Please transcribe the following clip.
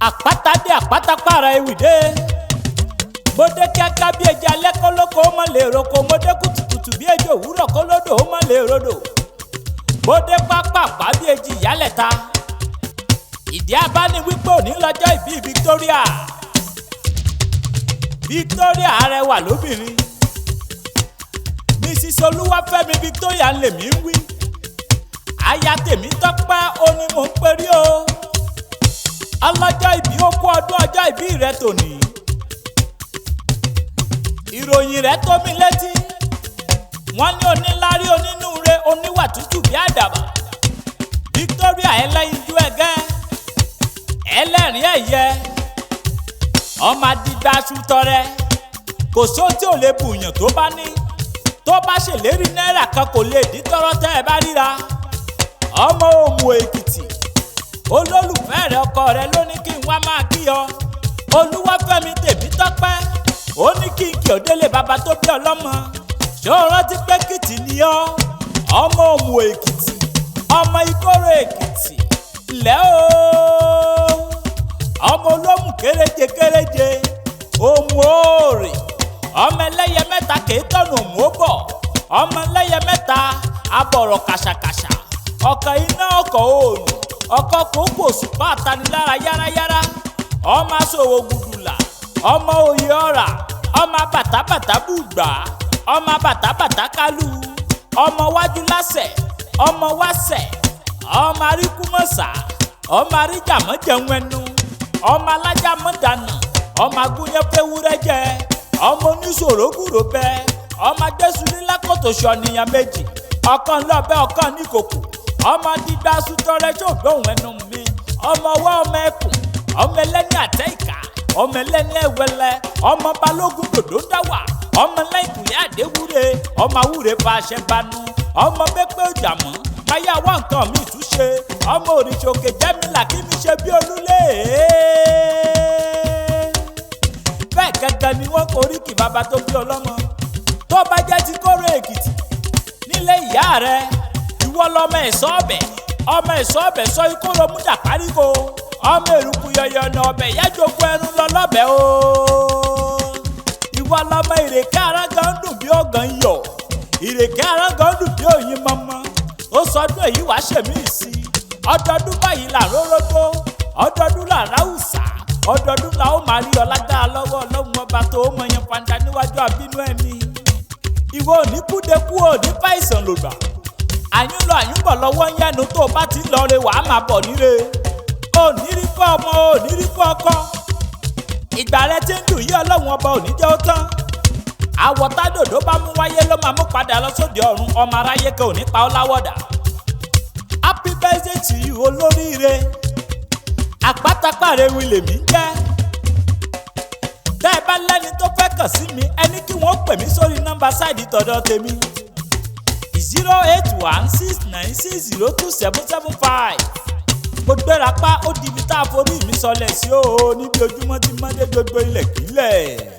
àpáta dé àpáta Apataewi dé bóde kíákíá bí eji alẹ́ kólókó ó mọ̀ lè roko bóde kùtùkùtù bí eji òwúrọ̀ kólódò ó mọ̀ lè rodò bóde pápápá bí eji ìyálẹ̀ta ìdí abáni wípé òní lọ́jọ́ ìbí Victoria arẹwà lóbìnrin Mrs. Olúwafẹ́mi Victoria ń lèmi ń wí aya Temitope ó ní mò ń perí o ọlọ́jọ́ ìbí ó kú ọdún ọjọ́ ìbí rẹ tòní ìròyìn rẹ tó mi létí wọ́n ní onílárí onínúure oníwà tútù bí àdàbà Victoria ẹlẹ́yinjú ẹ̀gẹ́ ẹlẹ́rìn ẹ̀yẹ ọmọ adigba aṣútọrẹ kò sóhun tí ò lè bùyàn tó bá ní tó bá ṣèlérí náírà kan kò lè dín tọrọ tẹ́ ẹ bá ríra ọmọ OMUO Èkìtì olólùfẹ́ rẹ ọkọ rẹ ló ní kí n wá máa kí ọ Olúwafẹ́mi Temitope ó ní kí n kí ọ délé bàbá tó bí ọlọ́mọ ṣé o rántí pé Èkìtì ni ọ ọmọ OMUO Èkìtì ọmọ IKORO Èkìtì ńlẹ́ o ọmọ olómù kéréje OMUO rè ọmọ ẹlẹ́yẹ mẹ́ta kìí tọ̀nù OMUO bọ̀ ọmọ ẹlẹ́yẹ mẹ́ta abọ̀rọ̀ kàṣàkàṣà ọkọ̀ iná ọkọ̀ òòlù ọkọ̀ kòókò òṣùpá àtanilára yárayára ọmọ aṣòwò gùdùlà ọmọ òye ọ̀rà ọmọ bàtàbàtà bùgbà ọmọ bàtàbàtà kálù ọmọ wájú lásẹ̀ ọmọ wásẹ̀ ọmọ aríkúmọ̀sà ọmọ aríjàmọ́jẹun ẹnu ọmọ alájà mọ́dànà ọmọ agúnyẹ́fẹ́wúrẹ́ jẹ ọmọ oníṣòro gùrò bẹ ọmọ agbésùnlélá kòtò ṣọ̀nìyàn méjì ọ̀kan lọ́bẹ̀ ọ̀kan níkòkò ọmọ dídá sútọ́rẹ́ tó gbóhùn ẹnu mi ọmọ ọwọ́ ọmọ ẹkùn ọmọ ẹlẹ́ni àtẹ ìkà ọmọ ẹlẹ́ni ẹ̀wẹ̀lẹ̀ ọmọ balógun dòdò dáwà ọmọ lẹ́yìnkùlẹ̀ àdéwúre ọmọ àwúre bá aṣẹ banú ọmọ pépé òjàmọ́ káyà wá nǹkan mi túnṣe ọmọ òrìṣòkè jẹ́mílà kí mi ṣe bí olúlé bẹ́ẹ̀ gẹ́gẹ́ ni wọ́n koríkì bàbá tó bí ọlọ́mọ tó bá jẹ́ ti Kóró Èkìtì nílé ìyá rẹ̀ ìwọ lọmọ ẹ̀sọ́ ọbẹ̀ sọ ìkóró múdà páríko ọmọ èrùkù yọyọ ọ̀nà ọbẹ̀ yájogún ẹnu lọ lọ́bẹ̀ o ìwọ lọmọ ìrèké arángán dùn bí ọ̀gàn iyọ̀ ìrèké arángán dùn bí òyìn mọ́mọ́ ó sọdún èyí wàá ṣèmí sí ọdọọdún báyìí là rórógbó ọdọọdún là ráùsà ọdọọdún là ó máa rí ọlágbára lọ́wọ́ ọlọ́run ọba tó mọ yẹn pàǹdà níwájú àbínú ẹni ìwọ òní kúdekú òní fàìsàn lògbà àyúnlọ àyúnbọ̀ lọ́wọ́ ń yẹnu tó bá ti lọ re wàá máa bọ̀ níre oníríkọ́ ọmọ oníríkọ́ ọkọ ìgbà rẹ ti ń dùn yí ọlọ́run ọba òní jẹ́ ó tán àwọ̀ tádòdó bá mú wáyé ló máa mú padà lọ sóde ọ̀run ọmọ aráyé kan ò ní pa ọ́ láwọ̀dà happy birthday to you olóríire Apataewi lèmi ń jẹ́ tẹ́ ẹ bá lẹ́ni tó fẹ́ kàn sí mi ẹni kí wọ́n pè mí sórí nọ́mbà sáìdì tọ̀dọ̀ tèmi 08169602775 mo gbéra pa ó di ibi tá a forí mi sọlẹ̀ sí o níbi ojúmọ́ tí mọ́dé gbogbo ilẹ̀ kílẹ̀.